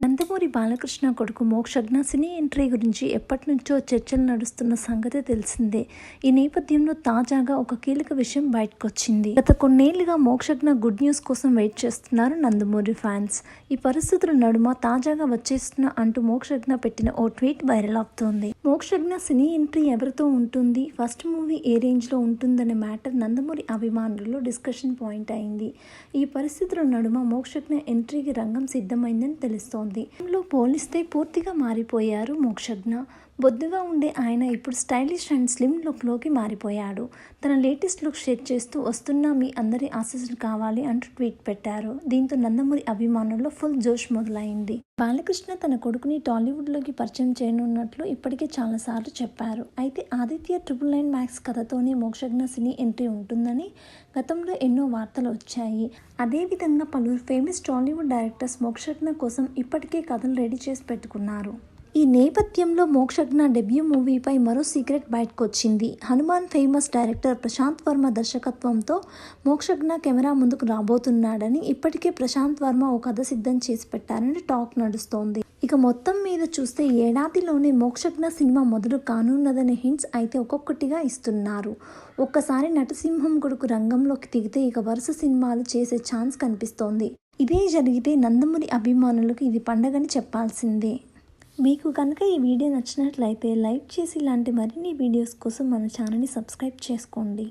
నందమూరి బాలకృష్ణ కొడుకు Mokshagna cine entry గురించి ఎప్పటినుంచో చర్చలు నడుస్తున్న సంగతి తెలిసిందే. ఈ నేపథ్యంలో తాజాగా ఒక కీలక విషయం బయటకొచ్చింది. గత కొన్నేళ్లుగా మోక్షజ్ఞ గుడ్ న్యూస్ కోసం వెయిట్ చేస్తున్నారు నందమూరి ఫ్యాన్స్. ఈ పరిస్థితుల నడుమ తాజాగా వచ్చేస్తున్న అంటూ మోక్షజ్ఞ పెట్టిన ఓ ట్వీట్ వైరల్ అవుతోంది. మోక్షజ్ఞ సినీ ఎంట్రీ ఎవరితో ఉంటుంది, ఫస్ట్ మూవీ ఏ రేంజ్ లో ఉంటుందనే మ్యాటర్ నందమూరి అభిమానుల్లో డిస్కషన్ పాయింట్ అయింది. ఈ పరిస్థితుల నడుమ మోక్షజ్ఞ ఎంట్రీకి రంగం సిద్ధమైందని తెలుస్తోంది. లో పోలిస్తే పూర్తిగా మారిపోయారు మోక్షజ్ఞ. బొద్దుగా ఉండే ఆయన ఇప్పుడు స్టైలిష్ అండ్ స్లిమ్ లుక్లోకి మారిపోయాడు. తన లేటెస్ట్ లుక్ షేర్ చేస్తూ వస్తున్నా మీ అందరి ఆశీస్సులు కావాలి అంటూ ట్వీట్ పెట్టారు. దీంతో నందమూరి అభిమానుల్లో ఫుల్ జోష్ మొదలైంది. బాలకృష్ణ తన కొడుకుని టాలీవుడ్లోకి పరిచయం చేయనున్నట్లు ఇప్పటికే చాలాసార్లు చెప్పారు. అయితే ఆదిత్య 999 మ్యాక్స్ కథతోనే మోక్షజ్ఞ సినీ ఎంట్రీ ఉంటుందని గతంలో ఎన్నో వార్తలు వచ్చాయి. అదేవిధంగా పలువురు ఫేమస్ టాలీవుడ్ డైరెక్టర్స్ మోక్షజ్ఞ కోసం ఇప్పటికే కథలు రెడీ చేసి పెట్టుకున్నారు. ఈ నేపథ్యంలో మోక్షజ్ఞ డెబ్యూ మూవీపై మరో సీక్రెట్ బయటకొచ్చింది. హనుమాన్ ఫేమస్ డైరెక్టర్ ప్రశాంత్ వర్మ దర్శకత్వంతో మోక్షజ్ఞ కెమెరా ముందుకు రాబోతున్నాడని ఇప్పటికే ప్రశాంత్ వర్మ ఓ కథ సిద్ధం చేసి పెట్టారని టాక్ నడుస్తోంది. ఇక మొత్తం మీద చూస్తే ఏడాదిలోనే మోక్షజ్ఞ సినిమా మొదలు కానున్నదనే హింట్స్ అయితే ఒక్కొక్కటిగా ఇస్తున్నారు. ఒక్కసారి నటసింహం కొడుకు రంగంలోకి దిగితే ఇక వరుస సినిమాలు చేసే ఛాన్స్ కనిపిస్తోంది. ఇదే జరిగితే నందమూరి అభిమానులకు ఇది పండగని చెప్పాల్సిందే. మీకు కనుక ఈ వీడియో నచ్చినట్లయితే లైక్ చేసి ఇలాంటి మరిన్ని వీడియోస్ కోసం మన ఛానల్ని సబ్స్క్రైబ్ చేసుకోండి.